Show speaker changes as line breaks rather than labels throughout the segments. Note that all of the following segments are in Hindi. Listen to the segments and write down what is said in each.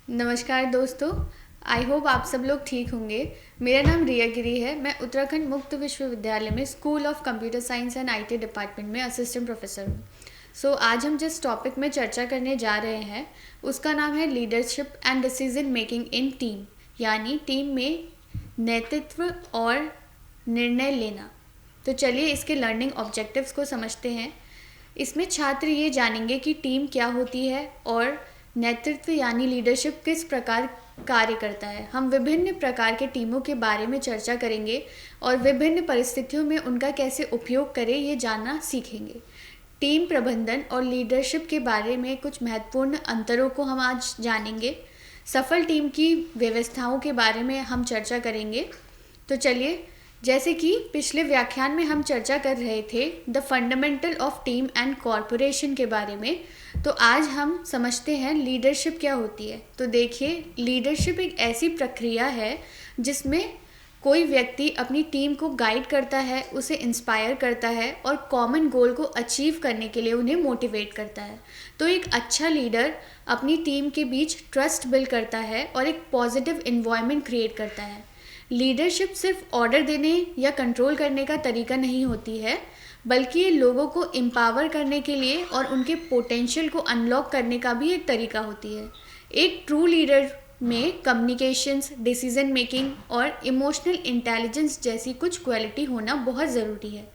नमस्कार दोस्तों। आई होप आप सब लोग ठीक होंगे। मेरा नाम रिया गिरी है। मैं उत्तराखंड मुक्त विश्वविद्यालय में school of computer science and IT department में असिस्टेंट प्रोफेसर हूँ। आज हम जिस टॉपिक में चर्चा करने जा रहे हैं उसका नाम है leadership and decision making in team, यानी टीम में नेतृत्व और निर्णय लेना। तो चलिए इसके लर्निंग ऑब्जेक्टिव्स को समझते हैं। इसमें छात्र ये जानेंगे कि टीम क्या होती है और नेतृत्व यानी लीडरशिप किस प्रकार कार्य करता है। हम विभिन्न प्रकार के टीमों के बारे में चर्चा करेंगे और विभिन्न परिस्थितियों में उनका कैसे उपयोग करें ये जानना सीखेंगे। टीम प्रबंधन और लीडरशिप के बारे में कुछ महत्वपूर्ण अंतरों को हम आज जानेंगे। सफल टीम की व्यवस्थाओं के बारे में हम चर्चा करेंगे। तो चलिए, जैसे कि पिछले व्याख्यान में हम चर्चा कर रहे थे the fundamental of team and corporation के बारे में, तो आज हम समझते हैं लीडरशिप क्या होती है। तो देखिए, लीडरशिप एक ऐसी प्रक्रिया है जिसमें कोई व्यक्ति अपनी टीम को गाइड करता है, उसे इंस्पायर करता है और कॉमन गोल को अचीव करने के लिए उन्हें मोटिवेट करता है। तो एक अच्छा लीडर अपनी टीम के बीच ट्रस्ट बिल्ड करता है और एक पॉजिटिव एनवायरनमेंट क्रिएट करता है। लीडरशिप सिर्फ ऑर्डर देने या कंट्रोल करने का तरीका नहीं होती है, बल्कि ये लोगों को एम्पावर करने के लिए और उनके पोटेंशियल को अनलॉक करने का भी एक तरीका होती है। एक ट्रू लीडर में कम्युनिकेशंस, डिसीजन मेकिंग और इमोशनल इंटेलिजेंस जैसी कुछ क्वालिटी होना बहुत ज़रूरी है।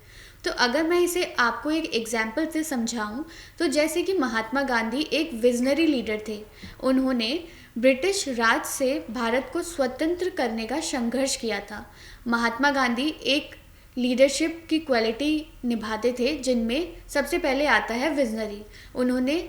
तो अगर मैं इसे आपको एक एग्जाम्पल से समझाऊं, तो जैसे कि महात्मा गांधी एक विजनरी लीडर थे। उन्होंने ब्रिटिश राज से भारत को स्वतंत्र करने का संघर्ष किया था। महात्मा गांधी एक लीडरशिप की क्वालिटी निभाते थे जिनमें सबसे पहले आता है विजनरी। उन्होंने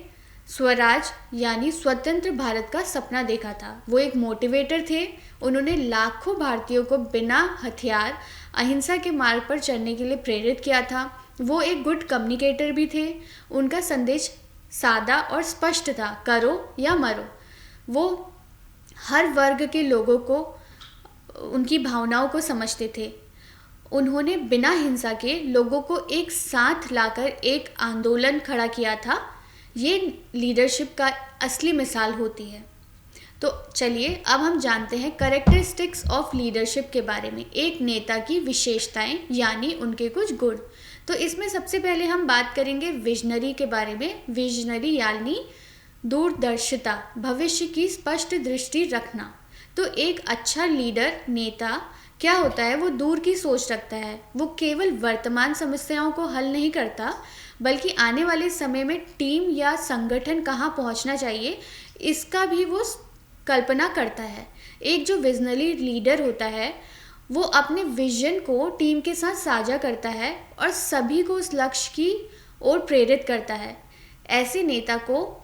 स्वराज यानी स्वतंत्र भारत का सपना देखा था। वो एक मोटिवेटर थे। उन्होंने लाखों भारतीयों को बिना हथियार अहिंसा के मार्ग पर चलने के लिए प्रेरित किया था। वो एक गुड कम्युनिकेटर भी थे। उनका संदेश सादा और स्पष्ट था, करो या मरो। वो हर वर्ग के लोगों को, उनकी भावनाओं को समझते थे। उन्होंने बिना हिंसा के लोगों को एक साथ लाकर एक आंदोलन खड़ा किया था। ये लीडरशिप का असली मिसाल होती है। तो चलिए अब हम जानते हैं करेक्टरिस्टिक्स ऑफ लीडरशिप के बारे में, एक नेता की विशेषताएं यानी उनके कुछ गुण। तो इसमें सबसे पहले हम बात करेंगे विजनरी के बारे में। विजनरी यानी दूरदर्शिता, भविष्य की स्पष्ट दृष्टि रखना। तो एक अच्छा लीडर, नेता क्या होता है, वो दूर की सोच रखता है। वो केवल वर्तमान समस्याओं को हल नहीं करता, बल्कि आने वाले समय में टीम या संगठन कहाँ पहुँचना चाहिए इसका भी वो कल्पना करता है। एक जो विजनरी लीडर होता है वो अपने विजन को टीम के साथ साझा करता है और सभी को उस लक्ष्य की ओर प्रेरित करता है। ऐसे नेता को,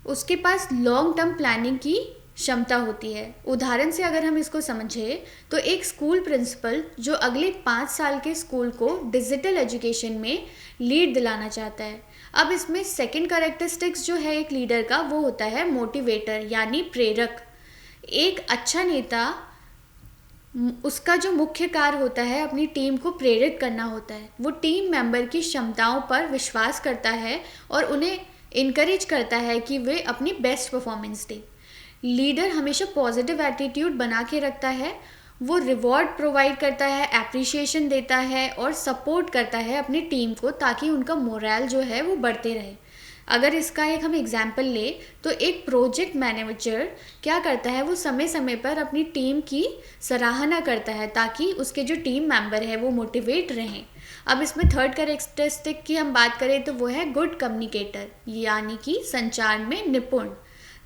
उसके पास लॉन्ग टर्म प्लानिंग की क्षमता होती है। उदाहरण से अगर हम इसको समझें तो एक स्कूल प्रिंसिपल जो अगले 5 साल के स्कूल को डिजिटल एजुकेशन में लीड दिलाना चाहता है। अब इसमें सेकंड कैरेक्टरिस्टिक्स जो है एक लीडर का, वो होता है मोटिवेटर यानी प्रेरक। एक अच्छा नेता, उसका जो मुख्य कार्य होता है अपनी टीम को प्रेरित करना होता है। वो टीम मेंबर की क्षमताओं पर विश्वास करता है और उन्हें इनकरेज करता है कि वे अपनी बेस्ट परफॉर्मेंस दें। लीडर हमेशा पॉजिटिव एटीट्यूड बना के रखता है। वो रिवॉर्ड प्रोवाइड करता है, एप्रिसिएशन देता है और सपोर्ट करता है अपनी टीम को, ताकि उनका मोरल जो है वो बढ़ते रहे। अगर इसका एक हम एग्जाम्पल ले तो एक प्रोजेक्ट मैनेजर क्या करता है, वो समय समय पर अपनी टीम की सराहना करता है ताकि उसके जो टीम मेंबर है वो मोटिवेट रहें। अब इसमें थर्ड कैरेक्टरिस्टिक की हम बात करें तो वो है गुड कम्युनिकेटर यानी कि संचार में निपुण।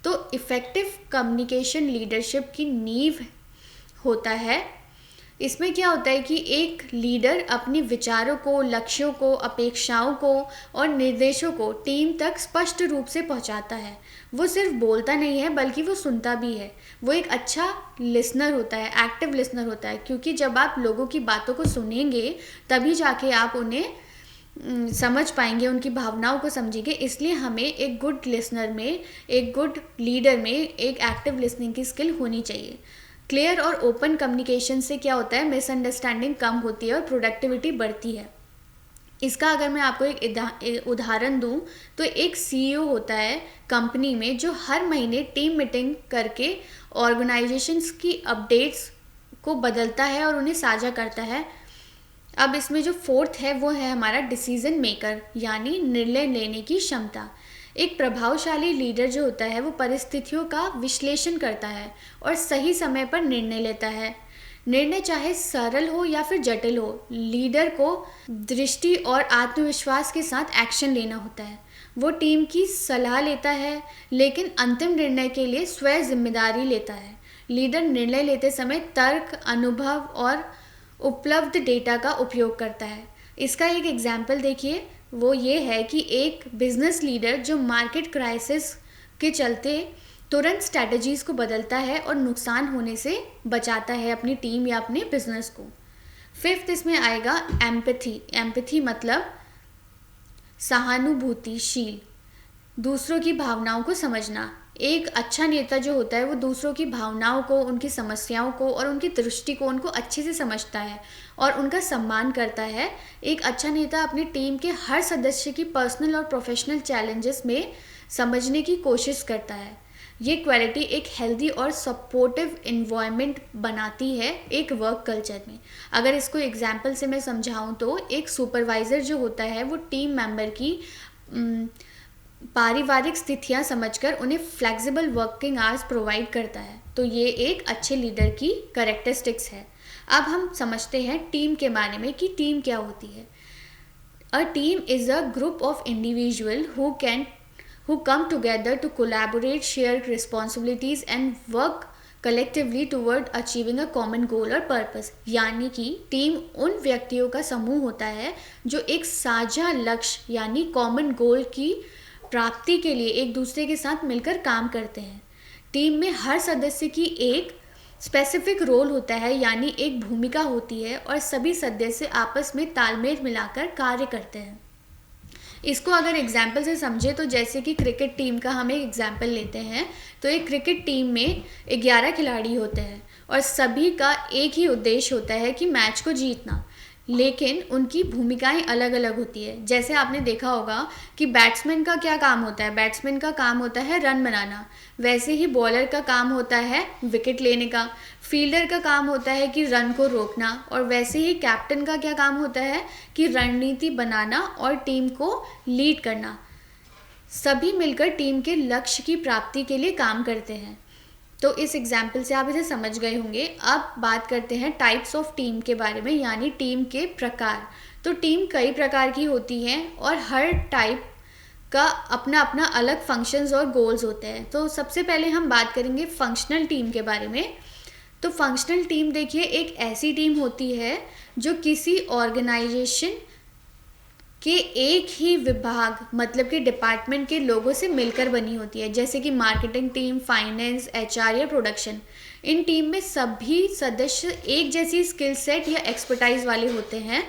तो इफ़ेक्टिव कम्युनिकेशन लीडरशिप की नींव होता है। इसमें क्या होता है कि एक लीडर अपने विचारों को, लक्ष्यों को, अपेक्षाओं को और निर्देशों को टीम तक स्पष्ट रूप से पहुंचाता है। वो सिर्फ बोलता नहीं है बल्कि वो सुनता भी है। वो एक अच्छा लिसनर होता है, एक्टिव लिसनर होता है, क्योंकि जब आप लोगों की बातों को सुनेंगे तभी जाके आप उन्हें समझ पाएंगे, उनकी भावनाओं को समझेंगे। इसलिए हमें एक गुड लिसनर में, एक गुड लीडर में एक एक्टिव लिसनिंग की स्किल होनी चाहिए। क्लियर और ओपन कम्युनिकेशन से क्या होता है, मिसअंडरस्टैंडिंग कम होती है और प्रोडक्टिविटी बढ़ती है। इसका अगर मैं आपको एक उदाहरण दूं तो एक सीईओ होता है कंपनी में जो हर महीने टीम मीटिंग करके ऑर्गेनाइजेशंस की अपडेट्स को बदलता है और उन्हें साझा करता है। अब इसमें जो फोर्थ है वो है हमारा डिसीजन मेकर, यानी निर्णय लेने की क्षमता। एक प्रभावशाली लीडर जो होता है वो परिस्थितियों का विश्लेषण करता है और सही समय पर निर्णय लेता है। निर्णय चाहे सरल हो या फिर जटिल हो, लीडर को दृष्टि और आत्मविश्वास के साथ एक्शन लेना होता है। वो टीम की सलाह लेता है लेकिन अंतिम निर्णय के लिए स्वयं जिम्मेदारी लेता है। लीडर निर्णय लेते समय तर्क, अनुभव और उपलब्ध डेटा का उपयोग करता है। इसका एक एग्जाम्पल देखिए, वो ये है कि एक बिजनेस लीडर जो मार्केट क्राइसिस के चलते तुरंत स्ट्रैटेजीज को बदलता है और नुकसान होने से बचाता है अपनी टीम या अपने बिजनेस को। फिफ्थ इसमें आएगा एम्पैथी। एम्पैथी मतलब सहानुभूतिशील, दूसरों की भावनाओं को समझना। एक अच्छा नेता जो होता है वो दूसरों की भावनाओं को, उनकी समस्याओं को और उनकी दृष्टिकोण को अच्छे से समझता है और उनका सम्मान करता है। एक अच्छा नेता अपनी टीम के हर सदस्य की पर्सनल और प्रोफेशनल चैलेंजेस में समझने की कोशिश करता है। ये क्वालिटी एक हेल्दी और सपोर्टिव इन्वायरमेंट बनाती है एक वर्क कल्चर में। अगर इसको एग्जाम्पल से मैं समझाऊं तो एक सुपरवाइज़र जो होता है वो टीम मेंबर की पारिवारिक स्थितियां समझकर उन्हें फ्लेक्सिबल वर्किंग आवर्स प्रोवाइड करता है। तो ये एक अच्छे लीडर की कैरेक्टरिस्टिक्स है। अब हम समझते हैं टीम के बारे में कि टीम क्या होती है। A team is a group of individual who come together to collaborate, share responsibilities and work collectively toward achieving a common goal or purpose। यानी कि टीम उन व्यक्तियों का समूह होता है जो एक साझा लक्ष्य यानी कॉमन गोल की प्राप्ति के लिए एक दूसरे के साथ मिलकर काम करते हैं। टीम में हर सदस्य की एक स्पेसिफिक रोल होता है, यानी एक भूमिका होती है और सभी सदस्य आपस में तालमेल मिलाकर कार्य करते हैं। इसको अगर एग्जाम्पल से समझे तो जैसे कि क्रिकेट टीम का हम एक एग्जाम्पल लेते हैं तो एक क्रिकेट टीम में 11 खिलाड़ी होते हैं और सभी का एक ही उद्देश्य होता है कि मैच को जीतना, लेकिन उनकी भूमिकाएं अलग अलग होती है। जैसे आपने देखा होगा कि बैट्समैन का क्या काम होता है, बैट्समैन का काम होता है रन बनाना, वैसे ही बॉलर का काम होता है विकेट लेने का, फील्डर का काम होता है कि रन को रोकना, और वैसे ही कैप्टन का क्या काम होता है कि रणनीति बनाना और टीम को लीड करना। सभी मिलकर टीम के लक्ष्य की प्राप्ति के लिए काम करते हैं। तो इस एग्जाम्पल से आप इसे समझ गए होंगे। अब बात करते हैं टाइप्स ऑफ टीम के बारे में, यानी टीम के प्रकार। तो टीम कई प्रकार की होती हैं और हर टाइप का अपना अपना अलग फंक्शंस और गोल्स होते हैं। तो सबसे पहले हम बात करेंगे फंक्शनल टीम के बारे में। तो फंक्शनल टीम देखिए एक ऐसी टीम होती है जो किसी ऑर्गेनाइजेशन के एक ही विभाग मतलब कि डिपार्टमेंट के लोगों से मिलकर बनी होती है, जैसे कि मार्केटिंग टीम, फाइनेंस, एचआर या प्रोडक्शन। इन टीम में सभी सदस्य एक जैसी स्किल सेट या एक्सपर्टाइज वाले होते हैं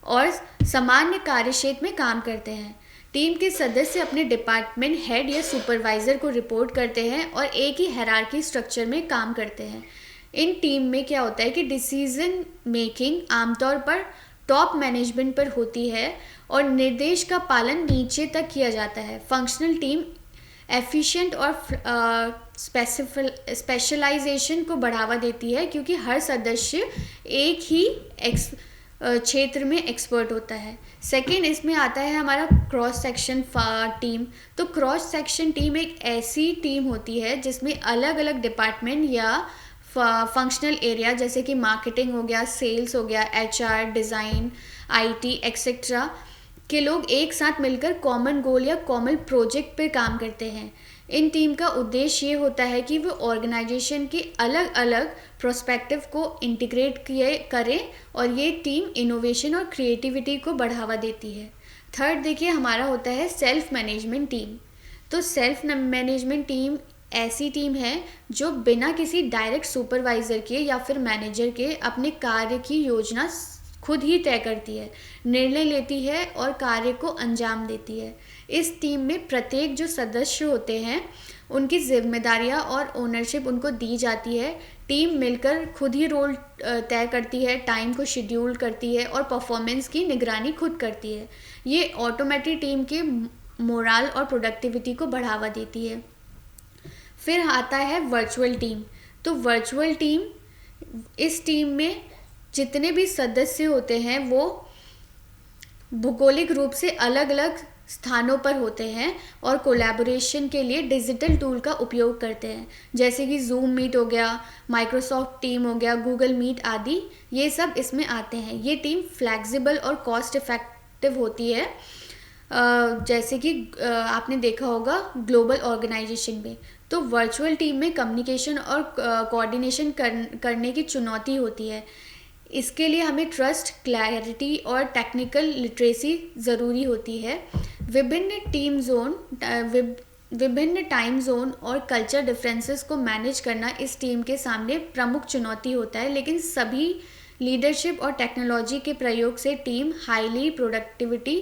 और सामान्य कार्यक्षेत्र में काम करते हैं। टीम के सदस्य अपने डिपार्टमेंट हेड या सुपरवाइजर को रिपोर्ट करते हैं और एक ही हायरार्की स्ट्रक्चर में काम करते हैं। इन टीम में क्या होता है कि डिसीजन मेकिंग आमतौर पर टॉप मैनेजमेंट पर होती है और निर्देश का पालन नीचे तक किया जाता है। फंक्शनल टीम एफिशिएंट और स्पेशलाइजेशन को बढ़ावा देती है क्योंकि हर सदस्य एक ही क्षेत्र में एक्सपर्ट होता है। सेकंड इसमें आता है हमारा क्रॉस सेक्शन टीम। तो क्रॉस सेक्शन टीम एक ऐसी टीम होती है जिसमें अलग अलग डिपार्टमेंट या फंक्शनल एरिया जैसे कि मार्केटिंग हो गया, सेल्स हो गया, एचआर, डिज़ाइन, आईटी एक्सेट्रा के लोग एक साथ मिलकर कॉमन गोल या कॉमन प्रोजेक्ट पर काम करते हैं। इन टीम का उद्देश्य ये होता है कि वो ऑर्गेनाइजेशन के अलग अलग प्रोस्पेक्टिव को इंटीग्रेट करें और ये टीम इनोवेशन और क्रिएटिविटी को बढ़ावा देती है। थर्ड देखिए हमारा होता है सेल्फ मैनेजमेंट टीम। तो सेल्फ मैनेजमेंट टीम ऐसी टीम है जो बिना किसी डायरेक्ट सुपरवाइज़र के या फिर मैनेजर के अपने कार्य की योजना खुद ही तय करती है, निर्णय लेती है और कार्य को अंजाम देती है। इस टीम में प्रत्येक जो सदस्य होते हैं उनकी जिम्मेदारियां और ओनरशिप उनको दी जाती है। टीम मिलकर खुद ही रोल तय करती है, टाइम को शेड्यूल करती है और परफॉर्मेंस की निगरानी खुद करती है। ये ऑटोमेटिक टीम के मोरल और प्रोडक्टिविटी को बढ़ावा देती है। फिर आता है वर्चुअल टीम। तो वर्चुअल टीम, इस टीम में जितने भी सदस्य होते हैं वो भौगोलिक रूप से अलग अलग स्थानों पर होते हैं और कोलैबोरेशन के लिए डिजिटल टूल का उपयोग करते हैं, जैसे कि जूम मीट हो गया, माइक्रोसॉफ्ट टीम हो गया, गूगल मीट आदि, ये सब इसमें आते हैं। ये टीम फ्लैक्सिबल और कॉस्ट इफेक्टिव होती है, जैसे कि आपने देखा होगा ग्लोबल ऑर्गेनाइजेशन में। तो वर्चुअल टीम में कम्युनिकेशन और कोऑर्डिनेशन करने की चुनौती होती है। इसके लिए हमें ट्रस्ट, क्लैरिटी और टेक्निकल लिटरेसी ज़रूरी होती है। विभिन्न टाइम जोन और कल्चर डिफरेंसेस को मैनेज करना इस टीम के सामने प्रमुख चुनौती होता है, लेकिन सभी लीडरशिप और टेक्नोलॉजी के प्रयोग से टीम हाईली प्रोडक्टिविटी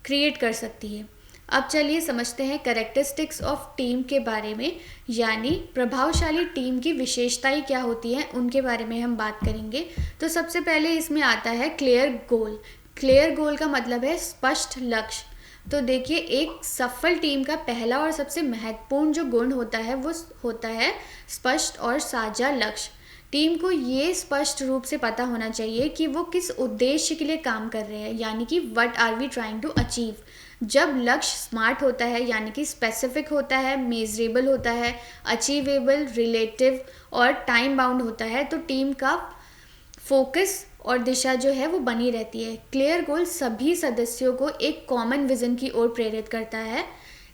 क्रिएट कर सकती है। अब चलिए समझते हैं कैरेक्टरिस्टिक्स ऑफ टीम के बारे में, यानी प्रभावशाली टीम की विशेषताएं क्या होती हैं उनके बारे में हम बात करेंगे। तो सबसे पहले इसमें आता है क्लियर गोल। क्लियर गोल का मतलब है स्पष्ट लक्ष्य। तो देखिए, एक सफल टीम का पहला और सबसे महत्वपूर्ण जो गुण होता है वो होता है स्पष्ट और साझा लक्ष्य। टीम को ये स्पष्ट रूप से पता होना चाहिए कि वो किस उद्देश्य के लिए काम कर रहे हैं, यानी कि what are we trying to achieve. जब लक्ष्य स्मार्ट होता है, यानी कि स्पेसिफिक होता है, मेजरेबल होता है, अचीवेबल, रिलेटिव और टाइम बाउंड होता है, तो टीम का फोकस और दिशा जो है वो बनी रहती है। क्लियर गोल सभी सदस्यों को एक कॉमन विजन की ओर प्रेरित करता है।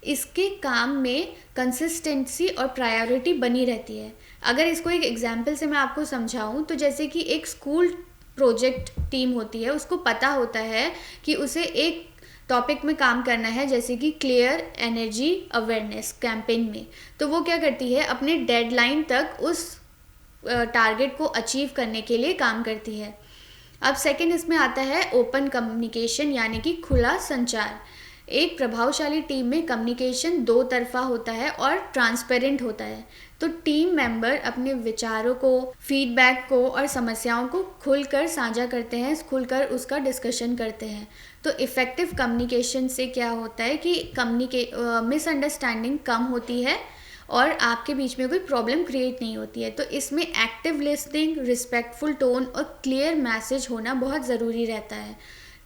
इसके काम में कंसिस्टेंसी और प्रायोरिटी बनी रहती है। अगर इसको एक एग्जाम्पल से मैं आपको समझाऊं, तो जैसे कि एक स्कूल प्रोजेक्ट टीम होती है, उसको पता होता है कि उसे एक टॉपिक में काम करना है, जैसे कि क्लियर एनर्जी अवेयरनेस कैंपेन में। तो वो क्या करती है, अपने डेडलाइन तक उस टारगेट को अचीव करने के लिए काम करती है। अब सेकंड इसमें आता है ओपन कम्युनिकेशन, यानी कि खुला संचार। एक प्रभावशाली टीम में कम्युनिकेशन दो तरफा होता है और ट्रांसपेरेंट होता है। तो टीम मेंबर अपने विचारों को, फीडबैक को और समस्याओं को खुलकर साझा करते हैं, खुलकर उसका डिस्कशन करते हैं। तो इफ़ेक्टिव कम्युनिकेशन से क्या होता है कि मिसअंडरस्टैंडिंग कम होती है और आपके बीच में कोई प्रॉब्लम क्रिएट नहीं होती है। तो इसमें एक्टिव लिसनिंग, रिस्पेक्टफुल टोन और क्लियर मैसेज होना बहुत ज़रूरी रहता है।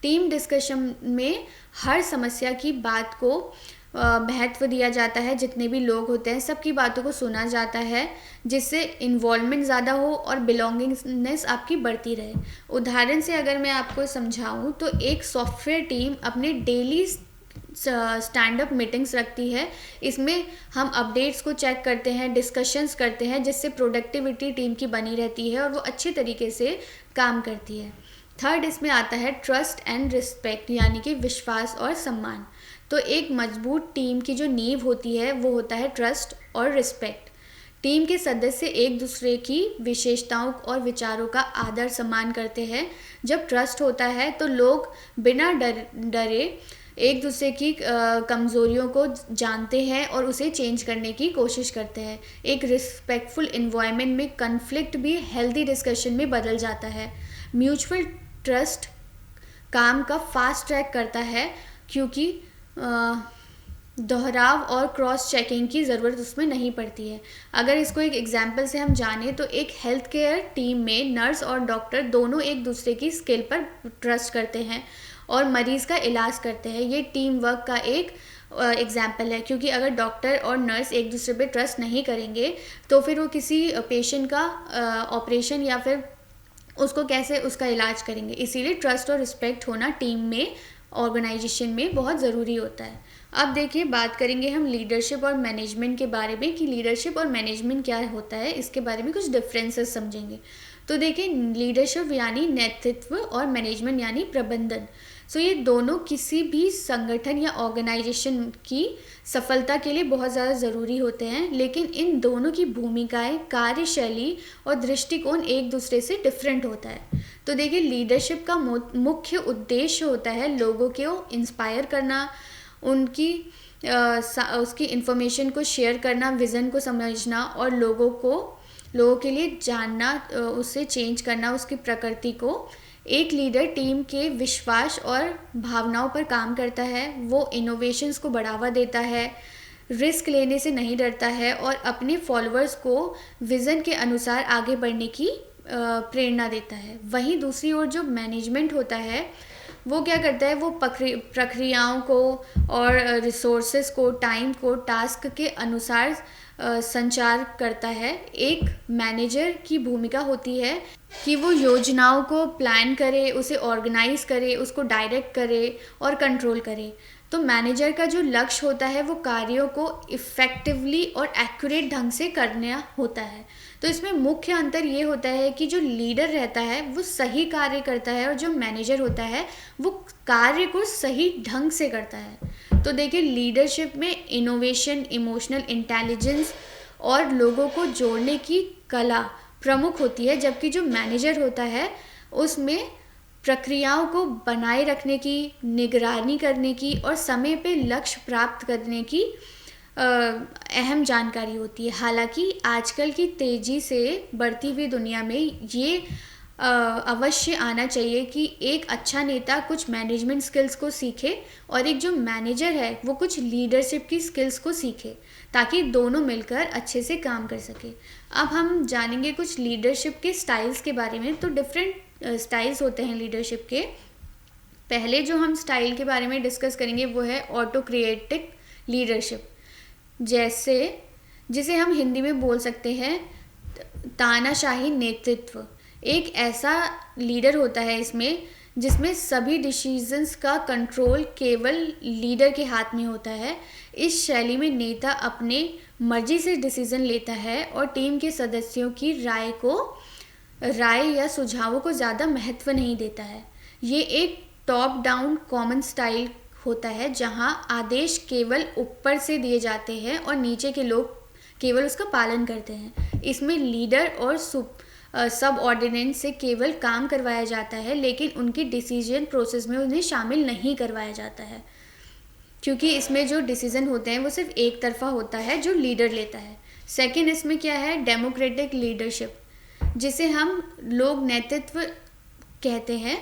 टीम डिस्कशन में हर समस्या की बात को महत्व दिया जाता है। जितने भी लोग होते हैं सबकी बातों को सुना जाता है, जिससे इन्वॉल्वमेंट ज़्यादा हो और बिलोंगिंगनेस आपकी बढ़ती रहे। उदाहरण से अगर मैं आपको समझाऊं, तो एक सॉफ्टवेयर टीम अपने डेली स्टैंड अप मीटिंग्स रखती है। इसमें हम अपडेट्स को चेक करते हैं, डिस्कशंस करते हैं, जिससे प्रोडक्टिविटी टीम की बनी रहती है और वो अच्छे तरीके से काम करती है। थर्ड इसमें आता है ट्रस्ट एंड रिस्पेक्ट, यानी कि विश्वास और सम्मान। तो एक मजबूत टीम की जो नींव होती है वो होता है ट्रस्ट और रिस्पेक्ट। टीम के सदस्य एक दूसरे की विशेषताओं और विचारों का आदर सम्मान करते हैं। जब ट्रस्ट होता है तो लोग बिना डरे एक दूसरे की कमज़ोरियों को जानते हैं और उसे चेंज करने की कोशिश करते हैं। एक रिस्पेक्टफुल एनवायरनमेंट में कन्फ्लिक्ट भी हेल्दी डिस्कशन में बदल जाता है। म्यूचुअल ट्रस्ट काम का फास्ट ट्रैक करता है, क्योंकि दोहराव और क्रॉस चेकिंग की ज़रूरत उसमें नहीं पड़ती है। अगर इसको एक एग्जांपल से हम जानें, तो एक हेल्थ केयर टीम में नर्स और डॉक्टर दोनों एक दूसरे की स्किल पर ट्रस्ट करते हैं और मरीज़ का इलाज करते हैं। ये टीम वर्क का एक एग्जाम्पल है, क्योंकि अगर डॉक्टर और नर्स एक दूसरे पे ट्रस्ट नहीं करेंगे तो फिर वो किसी पेशेंट का ऑपरेशन या फिर उसको कैसे उसका इलाज करेंगे। इसीलिए ट्रस्ट और रिस्पेक्ट होना टीम में, ऑर्गेनाइजेशन में बहुत ज़रूरी होता है। अब देखिए, बात करेंगे हम लीडरशिप और मैनेजमेंट के बारे में कि लीडरशिप और मैनेजमेंट क्या होता है, इसके बारे में कुछ डिफरेंसेस समझेंगे। तो देखिए, लीडरशिप यानी नेतृत्व और मैनेजमेंट यानी प्रबंधन। सो ये दोनों किसी भी संगठन या ऑर्गेनाइजेशन की सफलता के लिए बहुत ज़्यादा ज़रूरी होते हैं, लेकिन इन दोनों की भूमिकाएं, कार्यशैली और दृष्टिकोण एक दूसरे से डिफरेंट होता है। तो देखिए, लीडरशिप का मुख्य उद्देश्य होता है लोगों को इंस्पायर करना, उनकी उसकी इन्फॉर्मेशन को शेयर करना, विज़न को समझना और लोगों के लिए जानना, उससे चेंज करना उसकी प्रकृति को। एक लीडर टीम के विश्वास और भावनाओं पर काम करता है, वो इनोवेशंस को बढ़ावा देता है, रिस्क लेने से नहीं डरता है और अपने फॉलोअर्स को विज़न के अनुसार आगे बढ़ने की प्रेरणा देता है। वहीं दूसरी ओर जो मैनेजमेंट होता है वो क्या करता है, वो प्रक्रियाओं को और रिसोर्सेज को, टाइम को टास्क के अनुसार संचार करता है। एक मैनेजर की भूमिका होती है कि वो योजनाओं को प्लान करे, उसे ऑर्गेनाइज करे, उसको डायरेक्ट करे और कंट्रोल करे। तो मैनेजर का जो लक्ष्य होता है वो कार्यों को इफ़ेक्टिवली और एक्यूरेट ढंग से करना होता है। तो इसमें मुख्य अंतर ये होता है कि जो लीडर रहता है वो सही कार्य करता है और जो मैनेजर होता है वो कार्य को सही ढंग से करता है। तो देखिए, लीडरशिप में इनोवेशन, इमोशनल इंटेलिजेंस और लोगों को जोड़ने की कला प्रमुख होती है, जबकि जो मैनेजर होता है उसमें प्रक्रियाओं को बनाए रखने की, निगरानी करने की और समय पे लक्ष्य प्राप्त करने की अहम जानकारी होती है। हालांकि आजकल की तेज़ी से बढ़ती हुई दुनिया में ये अवश्य आना चाहिए कि एक अच्छा नेता कुछ मैनेजमेंट स्किल्स को सीखे और एक जो मैनेजर है वो कुछ लीडरशिप की स्किल्स को सीखे, ताकि दोनों मिलकर अच्छे से काम कर सके। अब हम जानेंगे कुछ लीडरशिप के स्टाइल्स के बारे में। तो डिफरेंट स्टाइल्स होते हैं लीडरशिप के। पहले जो हम स्टाइल के बारे में डिस्कस करेंगे वो है ऑटोक्रेटिक लीडरशिप, जिसे हम हिंदी में बोल सकते हैं तानाशाही नेतृत्व। एक ऐसा लीडर होता है इसमें जिसमें सभी डिसीजंस का कंट्रोल केवल लीडर के हाथ में होता है। इस शैली में नेता अपने मर्जी से डिसीजन लेता है और टीम के सदस्यों की राय या सुझावों को ज़्यादा महत्व नहीं देता है। ये एक टॉप डाउन कॉमन स्टाइल होता है जहां आदेश केवल ऊपर से दिए जाते हैं और नीचे के लोग केवल उसका पालन करते हैं। इसमें लीडर और सब ऑर्डिनेंस से केवल काम करवाया जाता है, लेकिन उनकी डिसीजन प्रोसेस में उन्हें शामिल नहीं करवाया जाता है, क्योंकि इसमें जो डिसीजन होते हैं वो सिर्फ एक तरफा होता है जो लीडर लेता है। सेकंड इसमें क्या है, डेमोक्रेटिक लीडरशिप, जिसे हम लोग नेतृत्व कहते हैं।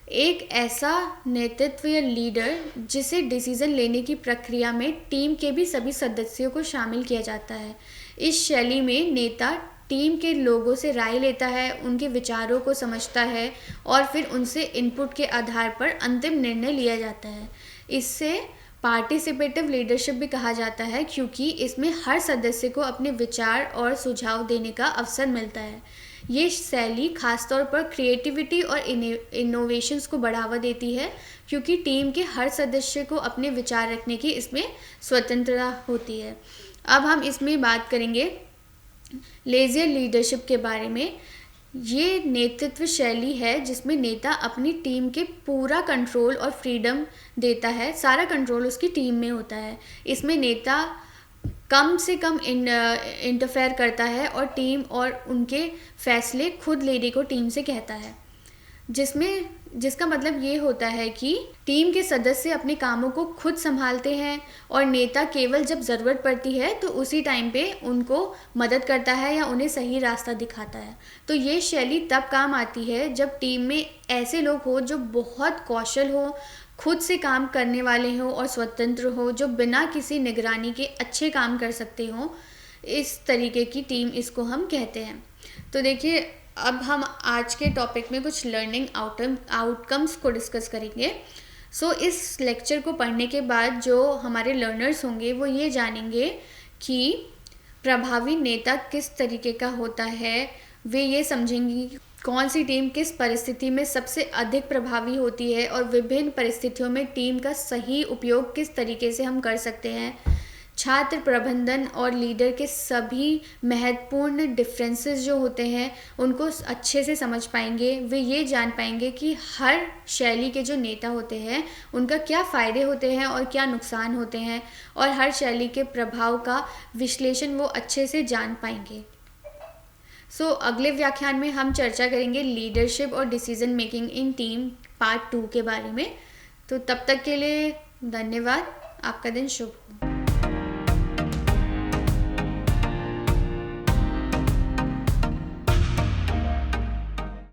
एक ऐसा नेतृत्व या लीडर जिसे डिसीजन लेने की प्रक्रिया में टीम के भी सभी सदस्यों को शामिल किया जाता है। इस शैली में नेता टीम के लोगों से राय लेता है, उनके विचारों को समझता है और फिर उनसे इनपुट के आधार पर अंतिम निर्णय लिया जाता है। इससे पार्टिसिपेटिव लीडरशिप भी कहा जाता है, क्योंकि इसमें हर सदस्य को अपने विचार और सुझाव देने का अवसर मिलता है। ये शैली खासतौर पर क्रिएटिविटी और इनोवेशंस को बढ़ावा देती है, क्योंकि टीम के हर सदस्य को अपने विचार रखने की इसमें स्वतंत्रता होती है। अब हम इसमें बात करेंगे लेजियर लीडरशिप के बारे में। ये नेतृत्व शैली है जिसमें नेता अपनी टीम के पूरा कंट्रोल और फ्रीडम देता है। सारा कंट्रोल उसकी टीम में होता है। इसमें नेता कम से कम इंटरफेयर करता है और टीम और उनके फैसले खुद लेने को टीम से कहता है, जिसका मतलब ये होता है कि टीम के सदस्य अपने कामों को खुद संभालते हैं और नेता केवल जब ज़रूरत पड़ती है तो उसी टाइम पे उनको मदद करता है या उन्हें सही रास्ता दिखाता है। तो ये शैली तब काम आती है जब टीम में ऐसे लोग हो जो बहुत कौशल हो, खुद से काम करने वाले हो और स्वतंत्र हो, जो बिना किसी निगरानी के अच्छे काम कर सकते हो। इस तरीके की टीम इसको हम कहते हैं। तो देखिए, अब हम आज के टॉपिक में कुछ लर्निंग आउटकम्स को डिस्कस करेंगे। इस लेक्चर को पढ़ने के बाद जो हमारे लर्नर्स होंगे वो ये जानेंगे कि प्रभावी नेता किस तरीके का होता है। वे ये समझेंगे कौन सी टीम किस परिस्थिति में सबसे अधिक प्रभावी होती है और विभिन्न परिस्थितियों में टीम का सही उपयोग किस तरीके से हम कर सकते हैं। छात्र प्रबंधन और लीडर के सभी महत्वपूर्ण डिफरेंसेस जो होते हैं उनको अच्छे से समझ पाएंगे। वे ये जान पाएंगे कि हर शैली के जो नेता होते हैं उनका क्या फ़ायदे होते हैं और क्या नुकसान होते हैं, और हर शैली के प्रभाव का विश्लेषण वो अच्छे से जान पाएंगे। अगले व्याख्यान में हम चर्चा करेंगे लीडरशिप और decision making in team part 2 के बारे में। तो तब तक के लिए धन्यवाद। आपका दिन शुभ हो।